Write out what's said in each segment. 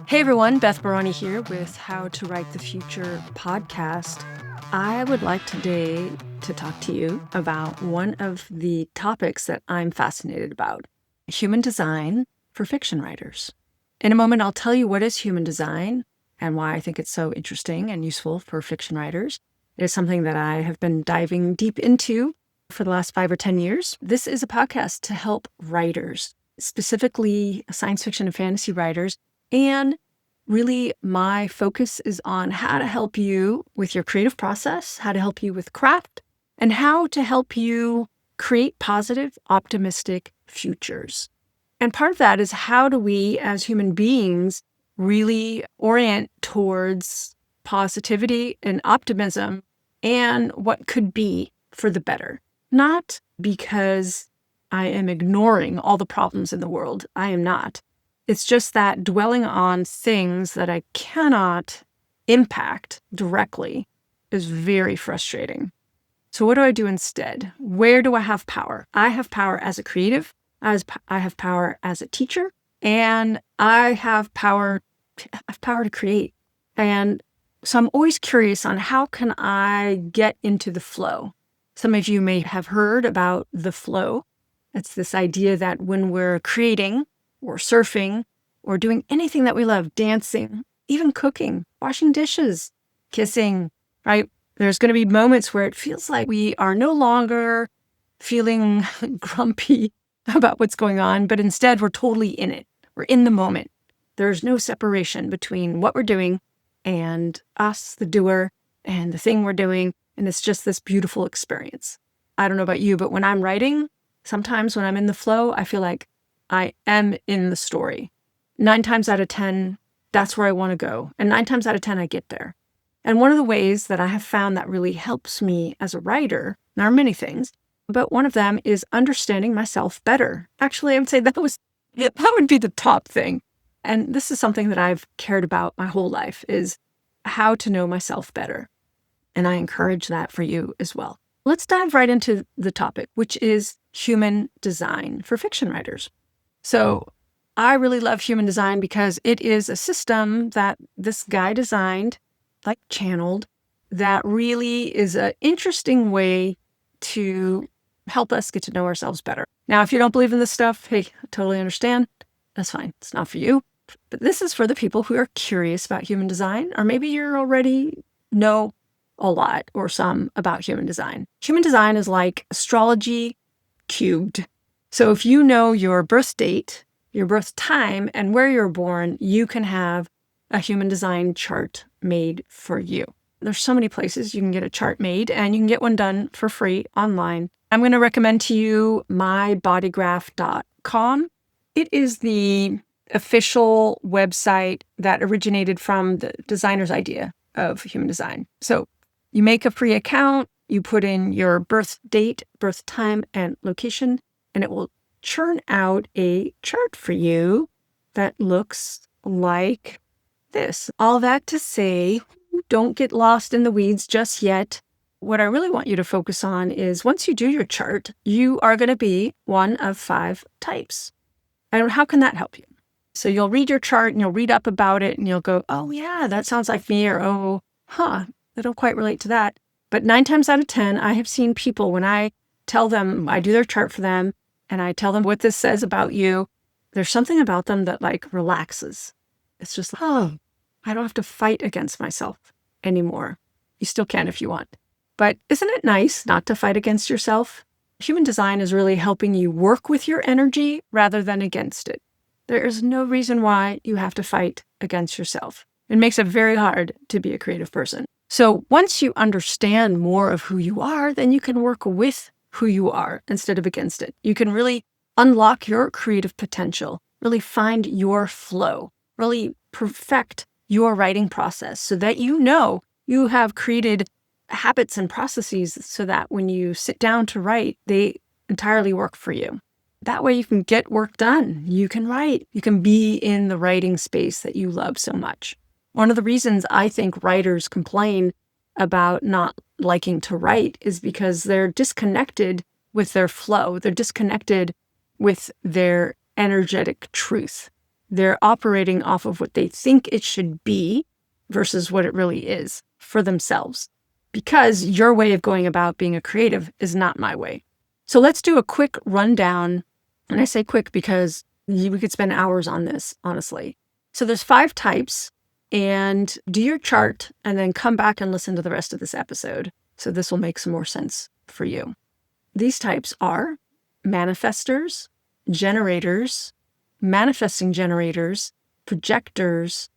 Hey everyone, Beth Barany here with How to Write the Future podcast. I would like today to talk to you about one of the topics that I'm fascinated about, human design for fiction writers. In a moment, I'll tell you what is human design and why I think it's so interesting and useful for fiction writers. It is something that I have been diving deep into for the last 5 or 10 years. This is a podcast to help writers, specifically science fiction and fantasy writers. And really, my focus is on how to help you with your creative process, how to help you with craft, and how to help you create positive, optimistic futures. And part of that is how do we, as human beings, really orient towards positivity and optimism and what could be for the better. Not because I am ignoring all the problems in the world. I am not. It's just that dwelling on things that I cannot impact directly is very frustrating. So what do I do instead? Where do I have power? I have power as a creative, I have power as a teacher, and I have power to create. And so I'm always curious on how can I get into the flow. Some of you may have heard about the flow. It's this idea that when we're creating or surfing or doing anything that we love, dancing, even cooking, washing dishes, kissing, right? There's going to be moments where it feels like we are no longer feeling grumpy about what's going on, but instead we're totally in it. We're in the moment. There's no separation between what we're doing and us, the doer, and the thing we're doing. And it's just this beautiful experience. I don't know about you, but when I'm writing, sometimes when I'm in the flow, I feel like I am in the story. 9 times out of 10, that's where I want to go. And 9 times out of 10, I get there. And one of the ways that I have found that really helps me as a writer, there are many things, but one of them is understanding myself better. Actually, I would say that would be the top thing. And this is something that I've cared about my whole life, is how to know myself better. And I encourage that for you as well. Let's dive right into the topic, which is human design for fiction writers. So I really love human design because it is a system that this guy designed, like channeled, that really is an interesting way to help us get to know ourselves better. Now, if you don't believe in this stuff, hey, I totally understand. That's fine. It's not for you. But this is for the people who are curious about human design, or maybe you already know a lot or some about human design. Human design is like astrology cubed. So if you know your birth date, your birth time, and where you're born, you can have a human design chart made for you. There's so many places you can get a chart made, and you can get one done for free online. I'm going to recommend to you mybodygraph.com. It is the official website that originated from the designer's idea of human design. So you make a free account, you put in your birth date, birth time, and location, and it will churn out a chart for you that looks like this. All that to say, don't get lost in the weeds just yet. What I really want you to focus on is once you do your chart, you are going to be one of 5 types. And how can that help you? So you'll read your chart and you'll read up about it and you'll go, oh yeah, that sounds like me, or oh, I don't quite relate to that. But 9 times out of 10, I have seen people, when I tell them, I do their chart for them, and I tell them what this says about you, there's something about them that like relaxes. It's just, I don't have to fight against myself anymore. You still can if you want. But isn't it nice not to fight against yourself? Human design is really helping you work with your energy rather than against it. There is no reason why you have to fight against yourself. It makes it very hard to be a creative person. So once you understand more of who you are, then you can work with who you are instead of against it. You can really unlock your creative potential, really find your flow, really perfect your writing process so that you know you have created habits and processes so that when you sit down to write, they entirely work for you. That way you can get work done. You can write. You can be in the writing space that you love so much. One of the reasons I think writers complain about not liking to write is because they're disconnected with their flow. They're disconnected with their energetic truth. They're operating off of what they think it should be versus what it really is for themselves, because your way of going about being a creative is not my way. So let's do a quick rundown. And I say quick because we could spend hours on this, honestly. So there's 5 types, and do your chart and then come back and listen to the rest of this episode. So this will make some more sense for you. These types are manifestors, generators, manifesting generators, projectors,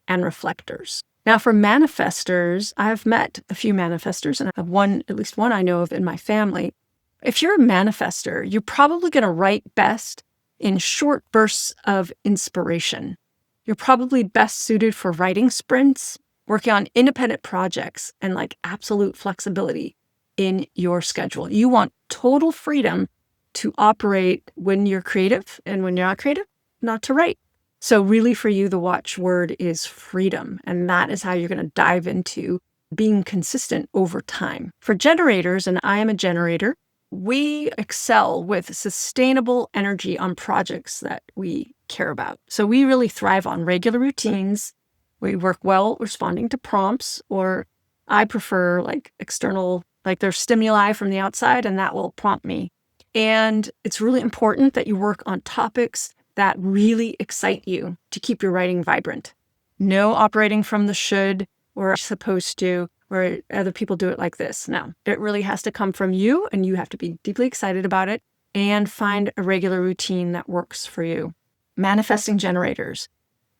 and reflectors. Now, for manifestors, I've met a few manifestors, and I have at least one I know of in my family. If you're a manifestor, you're probably going to write best in short bursts of inspiration. You're probably best suited for writing sprints, working on independent projects, and like absolute flexibility in your schedule. You want total freedom to operate when you're creative, and when you're not creative, not to write. So really for you, the watchword is freedom. And that is how you're going to dive into being consistent over time. For generators, and I am a generator, we excel with sustainable energy on projects that we care about. So we really thrive on regular routines. We work well responding to prompts, or I prefer like external, like there's stimuli from the outside, and that will prompt me. And it's really important that you work on topics that really excite you to keep your writing vibrant. No operating from the should or supposed to, where other people do it like this. No, it really has to come from you, and you have to be deeply excited about it and find a regular routine that works for you. Manifesting generators.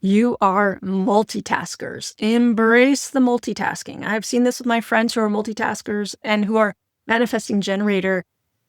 You are multitaskers. Embrace the multitasking. I've seen this with my friends who are multitaskers and who are manifesting generator.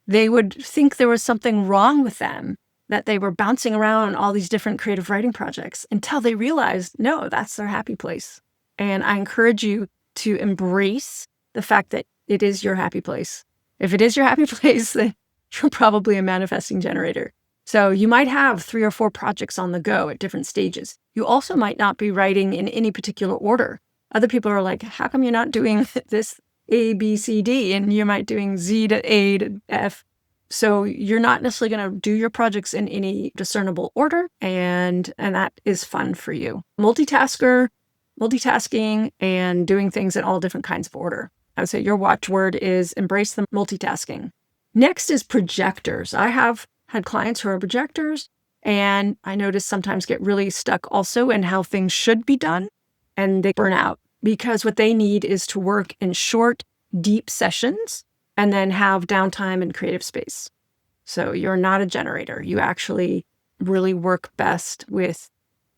They would think there was something wrong with them, that they were bouncing around on all these different creative writing projects, until they realized, no, that's their happy place. And I encourage you to embrace the fact that it is your happy place. If it is your happy place, then you're probably a manifesting generator. So you might have 3 or 4 projects on the go at different stages. You also might not be writing in any particular order. Other people are like, how come you're not doing this A, B, C, D? And you might doing Z to A to F. So you're not necessarily going to do your projects in any discernible order, and that is fun for you. Multitasking and doing things in all different kinds of order. I would say your watchword is embrace the multitasking. Next is projectors. I have had clients who are projectors, and I notice sometimes get really stuck also in how things should be done, and they burn out because what they need is to work in short, deep sessions and then have downtime and creative space. So you're not a generator. You actually really work best with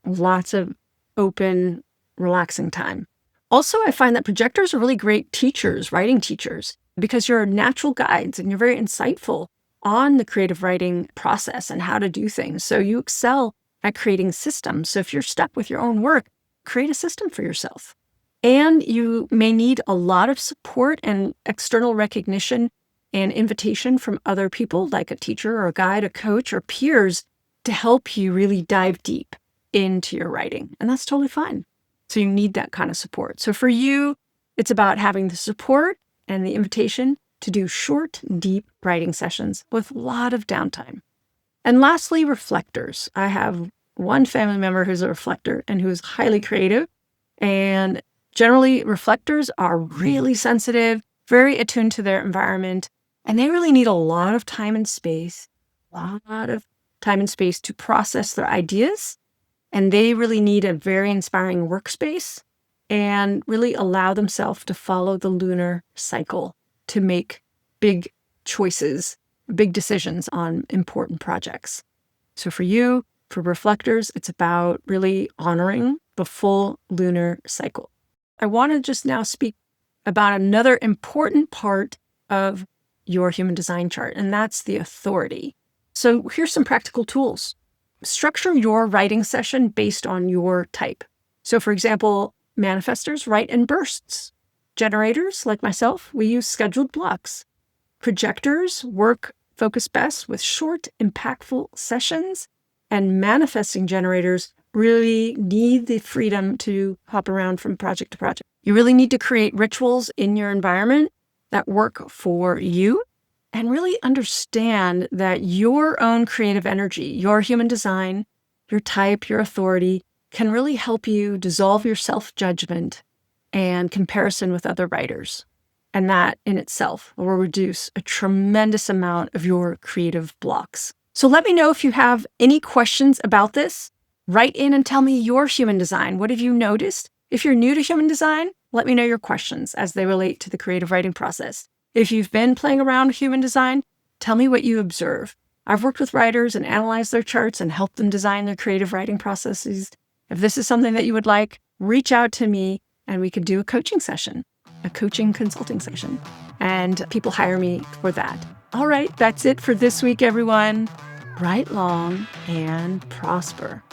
lots of open, relaxing time. Also, I find that projectors are really great teachers, writing teachers, because you're natural guides and you're very insightful on the creative writing process and how to do things. So you excel at creating systems. So if you're stuck with your own work, create a system for yourself. And you may need a lot of support and external recognition and invitation from other people, like a teacher or a guide, a coach, or peers, to help you really dive deep into your writing. And that's totally fine. So you need that kind of support. So for you, it's about having the support and the invitation to do short, deep writing sessions with a lot of downtime. And lastly, reflectors. I have one family member who's a reflector and who's highly creative. And generally, reflectors are really sensitive, very attuned to their environment, and they really need a lot of time and space, to process their ideas. And they really need a very inspiring workspace and really allow themselves to follow the lunar cycle to make big choices, big decisions on important projects. So for you, for reflectors, it's about really honoring the full lunar cycle. I want to just now speak about another important part of your human design chart, and that's the authority. So here's some practical tools. Structure your writing session based on your type. So for example, manifestors write in bursts. Generators, like myself, we use scheduled blocks. Projectors focus best with short, impactful sessions, and manifesting generators really need the freedom to hop around from project to project. You really need to create rituals in your environment that work for you, and really understand that your own creative energy, your human design, your type, your authority, can really help you dissolve your self-judgment and comparison with other writers. And that in itself will reduce a tremendous amount of your creative blocks. So let me know if you have any questions about this. Write in and tell me your human design. What have you noticed? If you're new to human design, let me know your questions as they relate to the creative writing process. If you've been playing around with human design, tell me what you observe. I've worked with writers and analyzed their charts and helped them design their creative writing processes. If this is something that you would like, reach out to me and we could do a coaching session, a coaching consulting session. And people hire me for that. All right, that's it for this week, everyone. Write long and prosper.